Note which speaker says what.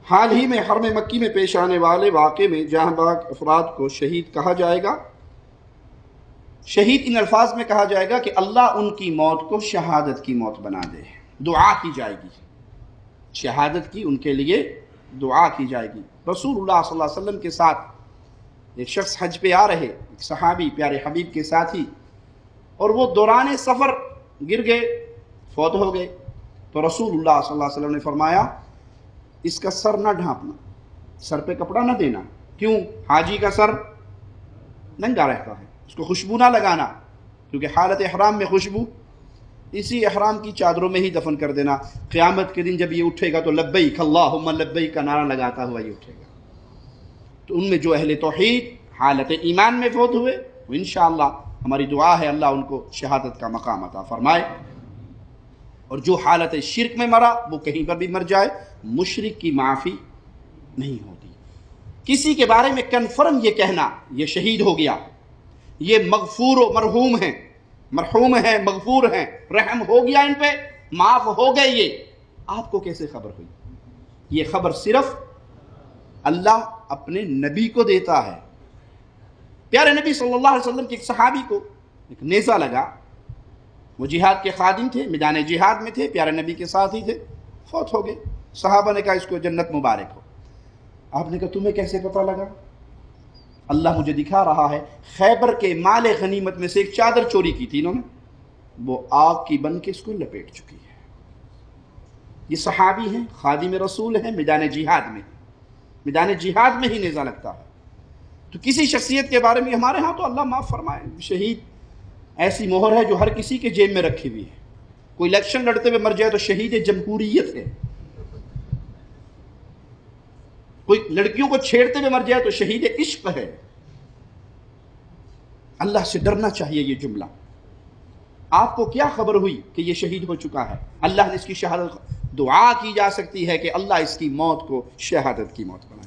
Speaker 1: حال ہی میں حرم مکی میں پیش آنے والے واقعے میں جہاں باغ افراد کو شہید کہا جائے گا، شہید ان الفاظ میں کہا جائے گا کہ اللہ ان کی موت کو شہادت کی موت بنا دے، دعا کی جائے گی، شہادت کی ان کے لیے دعا کی جائے گی۔ رسول اللہ صلی اللہ علیہ وسلم کے ساتھ ایک شخص حج پہ آ رہے، ایک صحابی پیارے حبیب کے ساتھی، اور وہ دوران سفر گر گئے، فوت ہو گئے، تو رسول اللہ صلی اللہ علیہ وسلم نے فرمایا اس کا سر نہ ڈھانپنا، سر پہ کپڑا نہ دینا۔ کیوں؟ حاجی کا سر ننگا رہتا ہے، اس کو خوشبو نہ لگانا، کیونکہ حالت احرام میں خوشبو، اسی احرام کی چادروں میں ہی دفن کر دینا۔ قیامت کے دن جب یہ اٹھے گا تو لبیک اللہم لبیک کا نعرہ لگاتا ہوا یہ اٹھے گا۔ تو ان میں جو اہل توحید حالت ایمان میں فوت ہوئے، وہ انشاءاللہ ہماری دعا ہے اللہ ان کو شہادت کا مقام عطا فرمائے، اور جو حالت شرک میں مرا وہ کہیں پر بھی مر جائے، مشرک کی معافی نہیں ہوتی۔ کسی کے بارے میں کنفرم یہ کہنا یہ شہید ہو گیا، یہ مغفور و مرحوم ہیں، مرحوم ہیں، مغفور ہیں، رحم ہو گیا ان پہ، معاف ہو گئے، یہ آپ کو کیسے خبر ہوئی؟ یہ خبر صرف اللہ اپنے نبی کو دیتا ہے۔ پیارے نبی صلی اللہ علیہ وسلم کے ایک صحابی کو ایک نیزہ لگا، وہ جہاد کے خادم تھے، میدان جہاد میں تھے، پیارے نبی کے ساتھ ہی تھے، فوت ہو گئے۔ صحابہ نے کہا اس کو جنت مبارک ہو۔ آپ نے کہا تمہیں کیسے پتہ لگا؟ اللہ مجھے دکھا رہا ہے، خیبر کے مال غنیمت میں سے ایک چادر چوری کی تھی انہوں نے، وہ آگ کی بن کے اس کو لپیٹ چکی ہے۔ یہ صحابی ہیں، خادم رسول ہیں، میدان جہاد میں، میدان جہاد میں ہی نیزہ لگتا ہے۔ تو کسی شخصیت کے بارے میں ہمارے ہاں تو اللہ معاف فرمائے، شہید ایسی مہر ہے جو ہر کسی کے جیب میں رکھی ہوئی ہے۔ کوئی الیکشن لڑتے ہوئے مر جائے تو شہید جمہوریت ہے، کوئی لڑکیوں کو چھیڑتے ہوئے مر جائے تو شہید عشق ہے۔ اللہ سے ڈرنا چاہیے۔ یہ جملہ آپ کو کیا خبر ہوئی کہ یہ شہید ہو چکا ہے؟ اللہ نے اس کی شہادت، دعا کی جا سکتی ہے کہ اللہ اس کی موت کو شہادت کی موت بنا۔